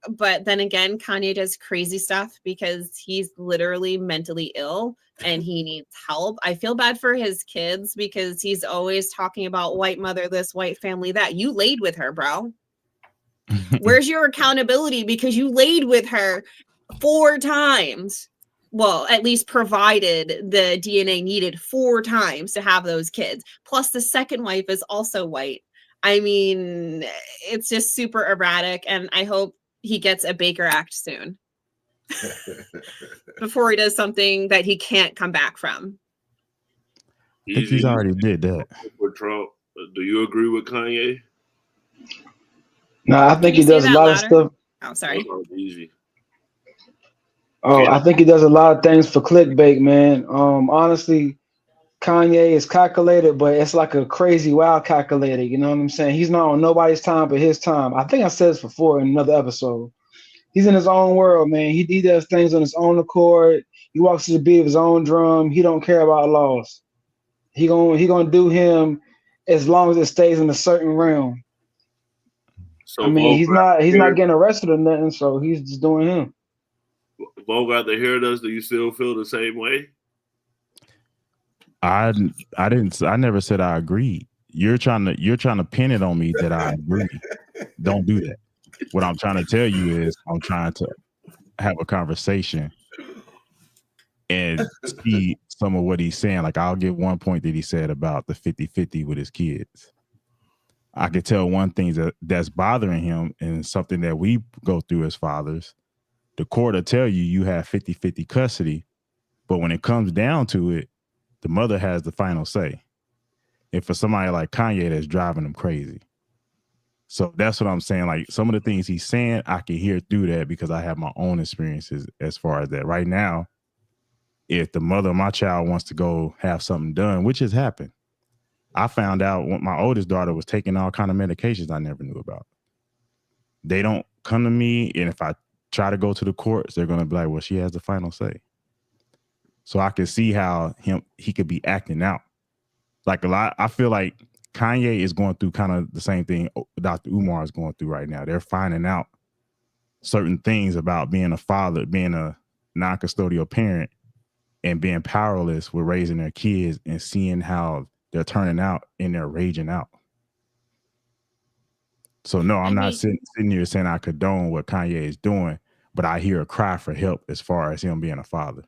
G: But then again, Kanye does crazy stuff because he's literally mentally ill and he needs help. I feel bad for his kids because he's always talking about white mother this, white family that. You laid with her, bro. Where's your accountability? Because you laid with her 4 times. Well, at least provided the DNA needed 4 times to have those kids. Plus the second wife is also white. I mean, it's just super erratic, and I hope he gets a Baker Act soon before he does something that he can't come back from.
D: I think he's already did that.
E: For Trump, do you agree with Kanye?
B: No, I think he does a lot of stuff.
G: Oh, sorry.
E: Easy.
B: Oh, I think he does a lot of things for clickbait, man. Honestly, Kanye is calculated, but it's like a crazy wild calculator. You know what I'm saying? He's not on nobody's time but his time. I think I said this before in another episode. He's in his own world, man. He does things on his own accord. He walks to the beat of his own drum. He don't care about laws. He gonna do him as long as it stays in a certain realm.
E: So
B: I mean, he's not getting arrested or nothing, so he's just doing him.
E: Vogue out there hearing us, do you still feel the same way?
D: I never said I agreed. You're trying to pin it on me that I agree. Don't do that. What I'm trying to tell you is I'm trying to have a conversation and see some of what he's saying. Like, I'll get one point that he said about the 50-50 with his kids. I could tell one thing that's bothering him and something that we go through as fathers. The court will tell you have 50-50 custody, but when it comes down to it, the mother has the final say. And for somebody like Kanye, that's driving him crazy. So that's what I'm saying. Like, some of the things he's saying, I can hear through that because I have my own experiences as far as that. Right now, if the mother of my child wants to go have something done, which has happened, I found out when my oldest daughter was taking all kind of medications I never knew about. They don't come to me, and if I try to go to the courts, they're gonna be like, well, she has the final say. So I can see how he could be acting out. Like a lot, I feel like Kanye is going through kind of the same thing Dr. Umar is going through right now. They're finding out certain things about being a father, being a non-custodial parent, and being powerless with raising their kids and seeing how they're turning out and they're raging out. So no, I'm not sitting here saying I condone what Kanye is doing, but I hear a cry for help as far as him being a father.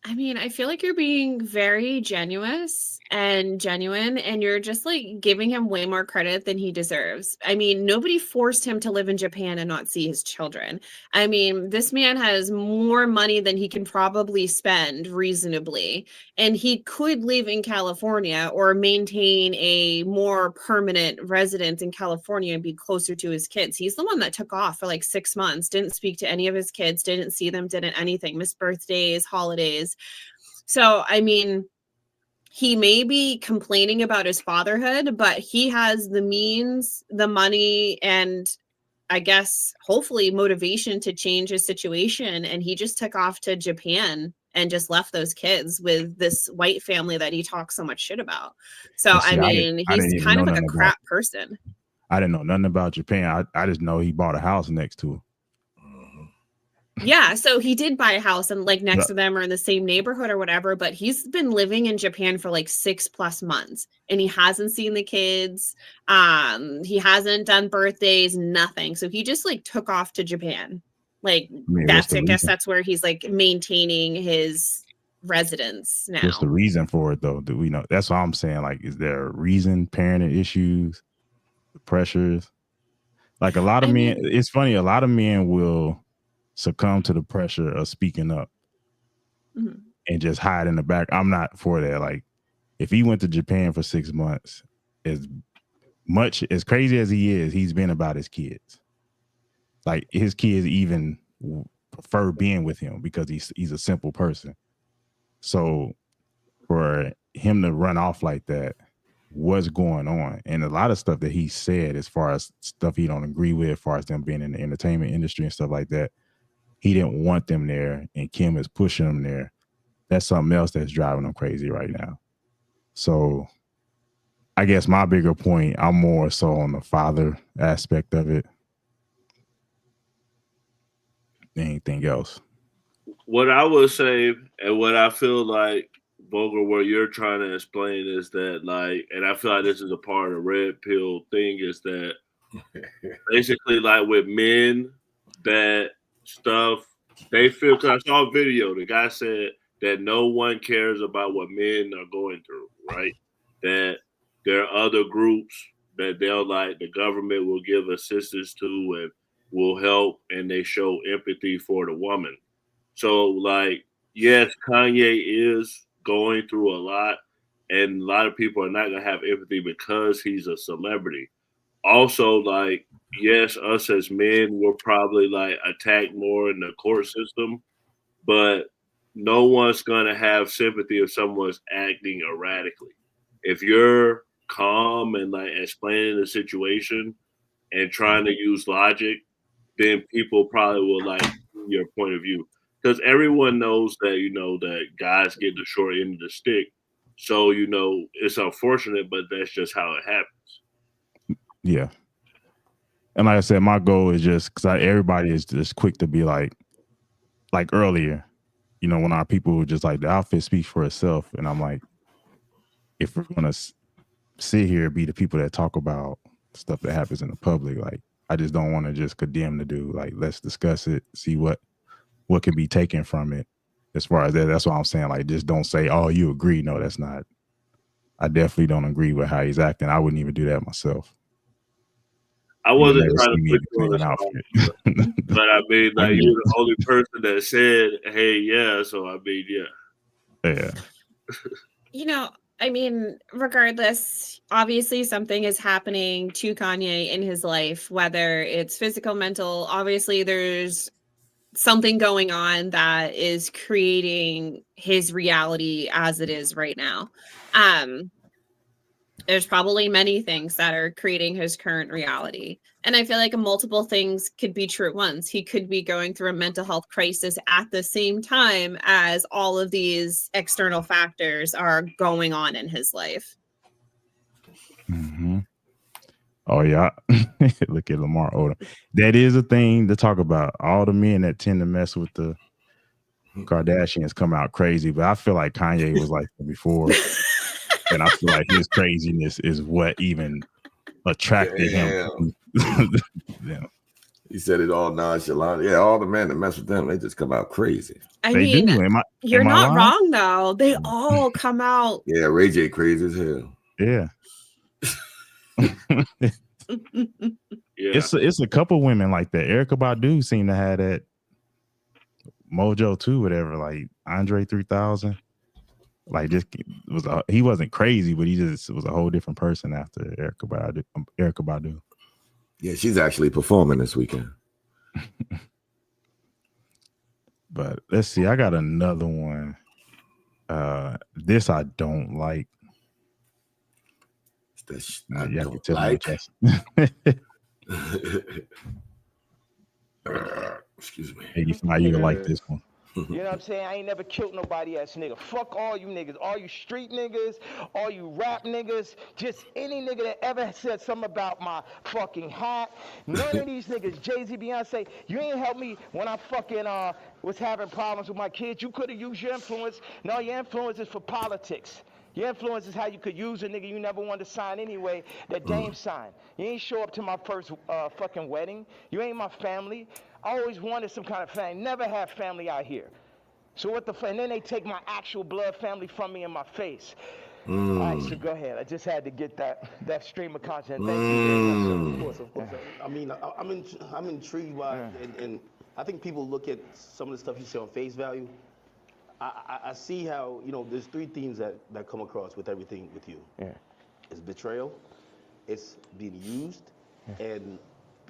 G: I mean, I feel like you're being very genuine, and you're just like giving him way more credit than he deserves. I mean, nobody forced him to live in Japan and not see his children. I mean, this man has more money than he can probably spend reasonably, and he could live in California or maintain a more permanent residence in California and be closer to his kids. He's the one that took off for like 6 months, didn't speak to any of his kids, didn't see them, didn't anything, missed birthdays, holidays. So, I mean, he may be complaining about his fatherhood, but he has the means, the money, and I guess hopefully motivation to change his situation. And he just took off to Japan and just left those kids with this white family that he talks so much shit about. So,
D: See,
G: I mean, he's kind of like a crap person.
D: I didn't know nothing about Japan. I just know he bought a house next to him.
G: Yeah, so he did buy a house and like next to them or in the same neighborhood or whatever, but he's been living in Japan for like 6+ months and he hasn't seen the kids. He hasn't done birthdays, nothing. So he just like took off to Japan. Like I guess that's where he's like maintaining his residence now.
D: What's the reason for it though? Do we know? That's what I'm saying. Like, is there a reason? Parenting issues, pressures? Like a lot of men, it's funny, a lot of men will succumb to the pressure of speaking up and just hide in the back. I'm not for that. Like, if he went to Japan for 6 months, as crazy as he is, he's been about his kids. Like, his kids even prefer being with him because he's a simple person. So for him to run off like that, what's going on? And a lot of stuff that he said, as far as stuff he don't agree with, as far as them being in the entertainment industry and stuff like that, he didn't want them there, and Kim is pushing them there. That's something else that's driving them crazy right now. So I guess my bigger point, I'm more so on the father aspect of it than anything else.
E: What I would say, and what I feel like, Boger, what you're trying to explain is that, like, and I feel like this is a part of the red pill thing, is that basically, like, with men, that stuff they feel, because I saw a video, the guy said that no one cares about what men are going through, right? That there are other groups that they'll, like, the government will give assistance to and will help, and they show empathy for the woman. So, like, yes, Kanye is going through a lot, and a lot of people are not gonna have empathy because he's a celebrity. Also, like, yes, us as men will probably like attack more in the court system, but no one's gonna have sympathy if someone's acting erratically. If you're calm and like explaining the situation and trying to use logic, then people probably will like your point of view. Because everyone knows that, you know, that guys get the short end of the stick. So, you know, it's unfortunate, but that's just how it happens.
D: Yeah. And like I said, my goal is just because everybody is just quick to be like earlier, you know, when our people were just like, the outfit speaks for itself. And I'm like, if we're going to sit here and be the people that talk about stuff that happens in the public, like, I just don't want to just condemn the dude. Like, let's discuss it, see what can be taken from it. As far as that, that's what I'm saying. Like, just don't say, oh, you agree. No, that's not. I definitely don't agree with how he's acting. I wouldn't even do that myself.
E: I wasn't trying to put you on the spot, but I mean, like, you're the only person that said, hey, yeah. So, I mean, yeah.
D: Yeah.
G: You know, I mean, regardless, obviously something is happening to Kanye in his life, whether it's physical, mental. Obviously, there's something going on that is creating his reality as it is right now. There's probably many things that are creating his current reality. And I feel like multiple things could be true at once. He could be going through a mental health crisis at the same time as all of these external factors are going on in his life.
D: Mm-hmm. Oh, yeah. Look at Lamar Odom. That is a thing to talk about. All the men that tend to mess with the Kardashians come out crazy, but I feel like Kanye was like that before. And I feel like his craziness is what even attracted him.
F: Yeah. He said it all nonchalant. Yeah, all the men that mess with them, they just come out crazy.
G: I mean, you're not wrong, though. They all come out.
F: Yeah, Ray J crazy as hell.
D: Yeah. It's a couple women like that. Erykah Badu seemed to have that mojo too, whatever. Like Andre 3000. Like he wasn't crazy, but he just was a whole different person after Erykah Badu.
F: Yeah, she's actually performing this weekend.
D: But let's see. I got another one. This I don't like.
F: I don't like. Excuse me.
D: 85, you like this one.
M: You know what I'm saying? I ain't never killed nobody ass nigga. Fuck all you niggas. All you street niggas, all you rap niggas, just any nigga that ever said something about my fucking hat. None of these niggas, Jay-Z, Beyonce, you ain't helped me when I fucking was having problems with my kids. You could have used your influence. No, your influence is for politics. Your influence is how you could use a nigga you never wanted to sign anyway, that Dame signed. You ain't show up to my first fucking wedding. You ain't my family. I always wanted some kind of family. Never had family out here. So what the fuck? And then they take my actual blood family from me in my face. All right, so go ahead. I just had to get that stream of content. Thank you.
N: Of course. I mean, I'm intrigued by, and I think people look at some of the stuff you say on face value. I see how, there's three themes that come across with everything with you.
M: Yeah.
N: It's betrayal, it's being used, and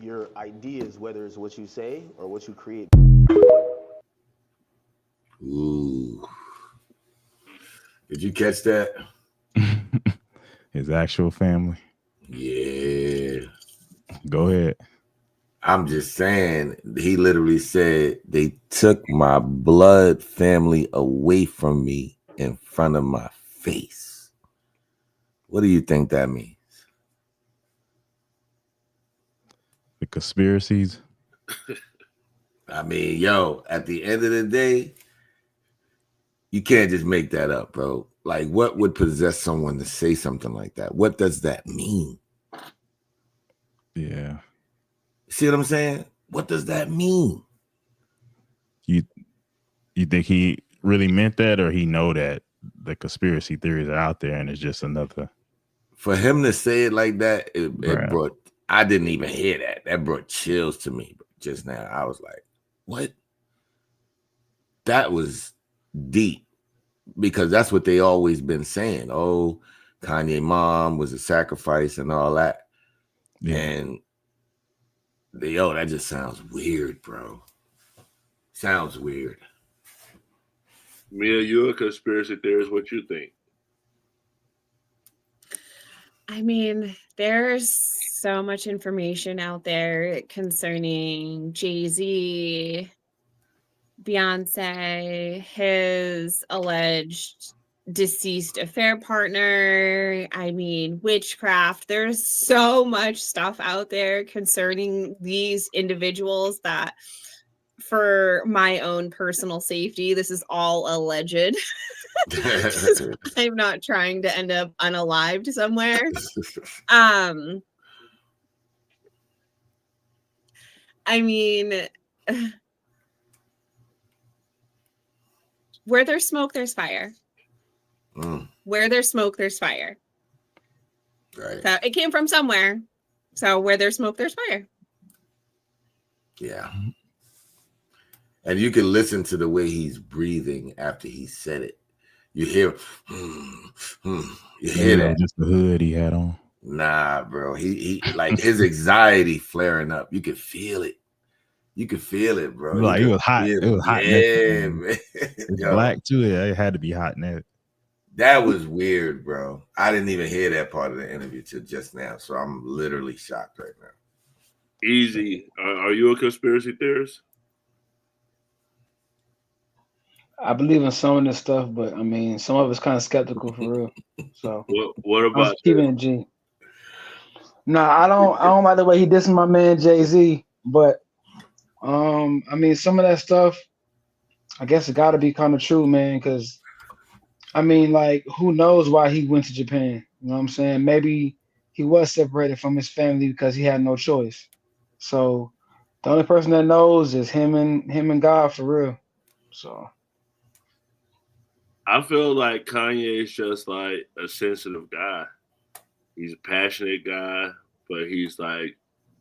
N: your ideas, whether it's what you say or what you create.
F: Ooh. Did you catch that?
D: His actual family.
F: Yeah.
D: Go ahead.
F: I'm just saying, he literally said they took my blood family away from me in front of my face. What do you think that means?
D: The conspiracies.
F: I mean, at the end of the day, you can't just make that up, bro. Like, what would possess someone to say something like that? What does that mean?
D: Yeah.
F: See what I'm saying? What does that mean?
D: You think he really meant that, or he know that the conspiracy theories are out there and it's just another?
F: For him to say it like that, it brought. I didn't even hear that. That brought chills to me just now. I was like, what? That was deep, because that's what they always been saying. Oh, Kanye mom was a sacrifice and all that. Yeah. And that just sounds weird, bro. Sounds weird.
E: Mia, you're a conspiracy theorist. What you think?
G: I mean, there's so much information out there concerning Jay-Z, Beyonce, his alleged deceased affair partner. I mean, witchcraft. There's so much stuff out there concerning these individuals that, for my own personal safety, this is all alleged. I'm not trying to end up unalived somewhere. I mean, where there's smoke, there's fire. Where there's smoke, there's fire.
F: Right.
G: So it came from somewhere. So where there's smoke, there's fire.
F: Yeah. And you can listen to the way he's breathing after he said it. You hear, you hear that?
D: Just the hood he had on.
F: Nah, bro. He like his anxiety flaring up. You can feel it. You could feel it, bro.
D: Like it was hot. It was hot.
F: Yeah, man.
D: It's black too. It had to be hot in there.
F: That was weird, bro. I didn't even hear that part of the interview till just now, so I'm literally shocked right now.
E: Easy. Are you a conspiracy theorist?
B: I believe in some of this stuff, but I mean, some of it's kind of skeptical for real. So
E: what about
B: keeping it G? Nah, I don't like the way he dissing my man Jay-Z, but I mean, some of that stuff, I guess it got to be kind of true, man. Because I mean, like, who knows why he went to Japan? You know what I'm saying? Maybe he was separated from his family because he had no choice. So the only person that knows is him and God for real. So
E: I feel like Kanye is just like a sensitive guy. He's a passionate guy, but he's like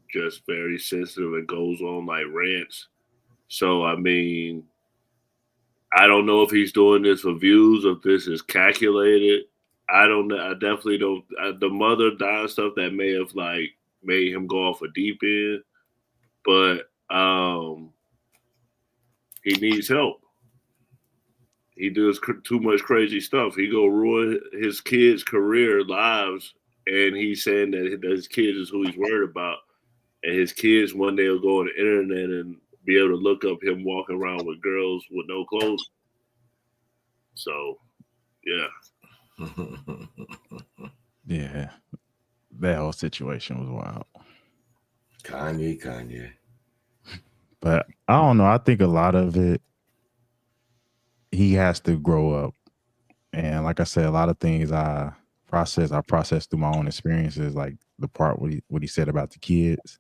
E: just very sensitive and goes on like rants. So I mean, I don't know if he's doing this for views, if this is calculated. I don't know. I definitely don't. The mother died stuff that may have like made him go off a deep end, but he needs help. He does too much crazy stuff. He go ruin his kids' career, lives, and he's saying that his kids is who he's worried about. And his kids one day will go on the internet and be able to look up him walking around with girls with no clothes. So, yeah.
D: Yeah. That whole situation was wild.
F: Kanye.
D: But I don't know. I think a lot of it, he has to grow up. And like I said, a lot of things I process through my own experiences, like the part what he said about the kids.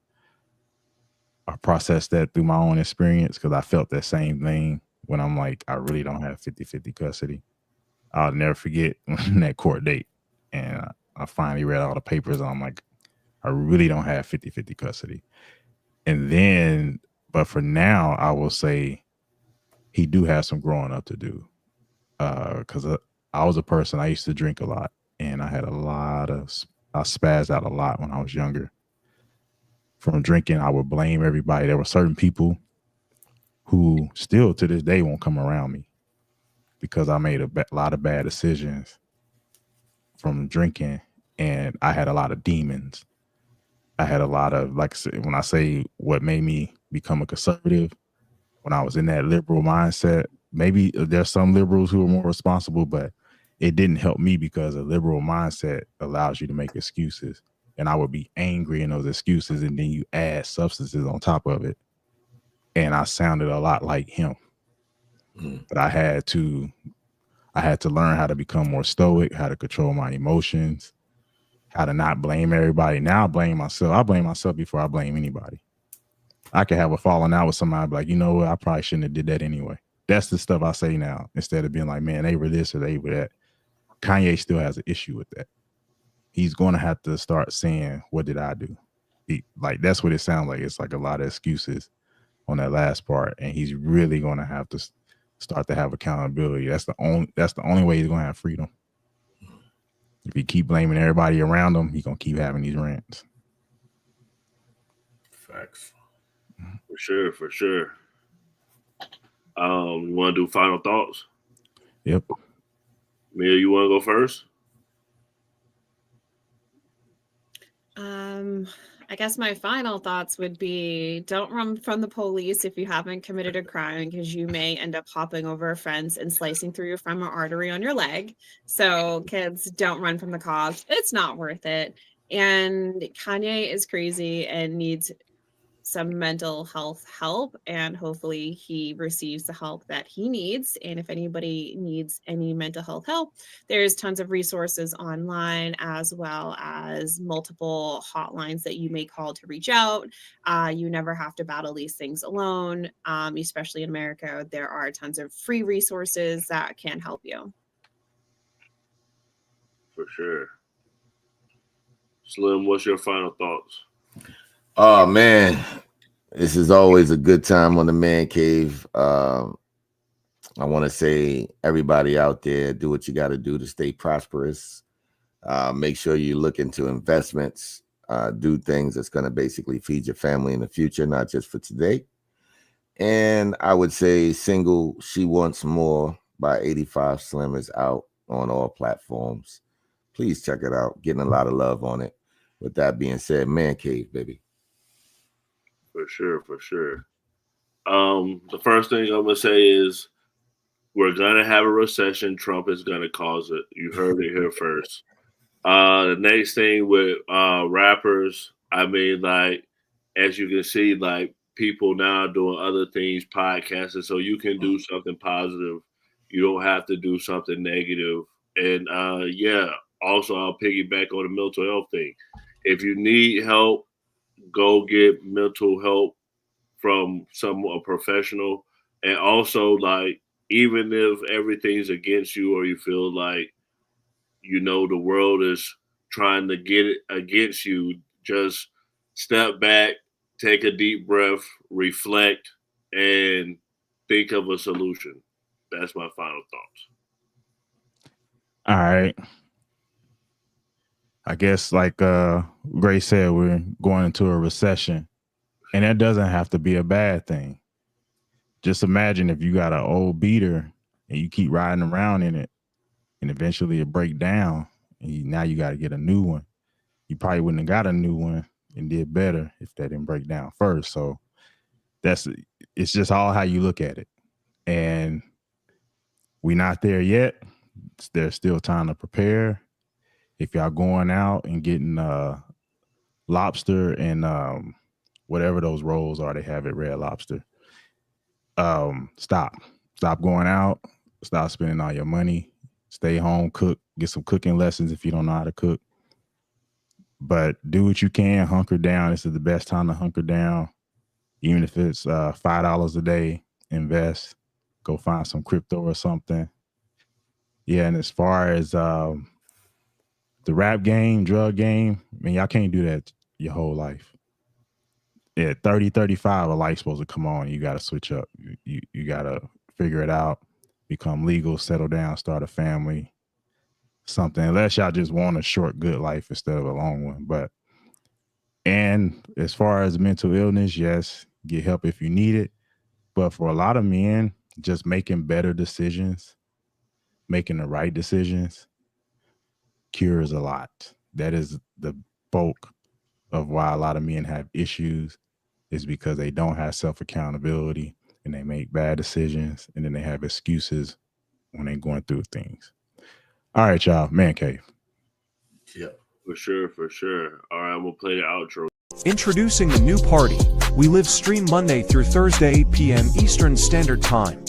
D: I processed that through my own experience because I felt that same thing when I'm like, I really don't have 50-50 custody. I'll never forget that court date. And I finally read all the papers and I'm like, I really don't have 50-50 custody. And then, but for now, I will say he do have some growing up to do. Because I was a person, I used to drink a lot. And I spazzed out a lot when I was younger. From drinking, I would blame everybody. There were certain people who still to this day won't come around me because I made a lot of bad decisions from drinking, and I had a lot of demons. I had a lot of, like, when I say what made me become a conservative, when I was in that liberal mindset, maybe there's some liberals who are more responsible, but it didn't help me because a liberal mindset allows you to make excuses. And I would be angry in those excuses, and then you add substances on top of it. And I sounded a lot like him. But I had to learn how to become more stoic, how to control my emotions, how to not blame everybody. Now I blame myself. I blame myself before I blame anybody. I could have a falling out with somebody, like, you know what, I probably shouldn't have did that anyway. That's the stuff I say now, instead of being like, man, they were this or they were that. Kanye still has an issue with that. He's going to have to start saying, what did I do? Like, that's what it sounds like. It's like a lot of excuses on that last part. And he's really going to have to start to have accountability. That's the only way he's going to have freedom. If he keep blaming everybody around him, he's going to keep having these rants.
F: Facts.
E: For sure. You want to do final thoughts?
D: Yep.
E: Mia, you want to go first?
G: I guess my final thoughts would be, don't run from the police if you haven't committed a crime, because you may end up hopping over a fence and slicing through your femoral artery on your leg. So kids, don't run from the cops. It's not worth it. And Kanye is crazy and needs some mental health help, and hopefully he receives the help that he needs. And if anybody needs any mental health help, there's tons of resources online, as well as multiple hotlines that you may call to reach out. You never have to battle these things alone, especially in America. There are tons of free resources that can help you.
E: For sure. Slim, what's your final thoughts?
F: Oh man, this is always a good time on the Man Cave. I want to say, everybody out there, do what you got to do to stay prosperous. Make sure you look into investments. Do things that's going to basically feed your family in the future, not just for today. And I would say single She Wants More by 85 Slim is out on all platforms. Please check it out. Getting a lot of love on it. With that being said, Man Cave, baby.
E: For sure, for sure. The first thing I'm gonna say is we're gonna have a recession. Trump is gonna cause it. You heard it here first. The next thing with rappers, I mean, like, as you can see, like, people now doing other things, podcasting, so you can do something positive. You don't have to do something negative. And yeah, also I'll piggyback on the mental health thing. If you need help, go get mental help from a professional. And also, like, even if everything's against you or you feel like, you know, the world is trying to get it against you, just step back, take a deep breath, reflect, and think of a solution. That's my final thoughts.
D: All right. I guess like Gray said, we're going into a recession, and that doesn't have to be a bad thing. Just imagine if you got an old beater and you keep riding around in it, and eventually it break down, and now you got to get a new one. You probably wouldn't have got a new one and did better if that didn't break down first. So it's just all how you look at it. And we're not there yet. There's still time to prepare. If y'all going out and getting lobster and whatever those rolls are they have at Red Lobster, stop going out. Stop spending all your money. Stay home, cook, get some cooking lessons if you don't know how to cook. But do what you can, hunker down. This is the best time to hunker down. Even if it's $5 a day, invest. Go find some crypto or something. Yeah, and as far as the rap game, drug game, man, y'all can't do that your whole life. At 30, 35, a light's supposed to come on. You got to switch up. You got to figure it out, become legal, settle down, start a family, something. Unless y'all just want a short, good life instead of a long one. And as far as mental illness, yes, get help if you need it. But for a lot of men, just making better decisions, making the right decisions, cures a lot. That is the bulk of why a lot of men have issues, is because they don't have self-accountability and they make bad decisions, and then they have excuses when they're going through things. All right, y'all, Man Cave.
E: Yeah, for sure, for sure. All right, I'm gonna play the outro.
A: Introducing the new party. We live stream Monday through Thursday, 8 p.m. Eastern Standard Time.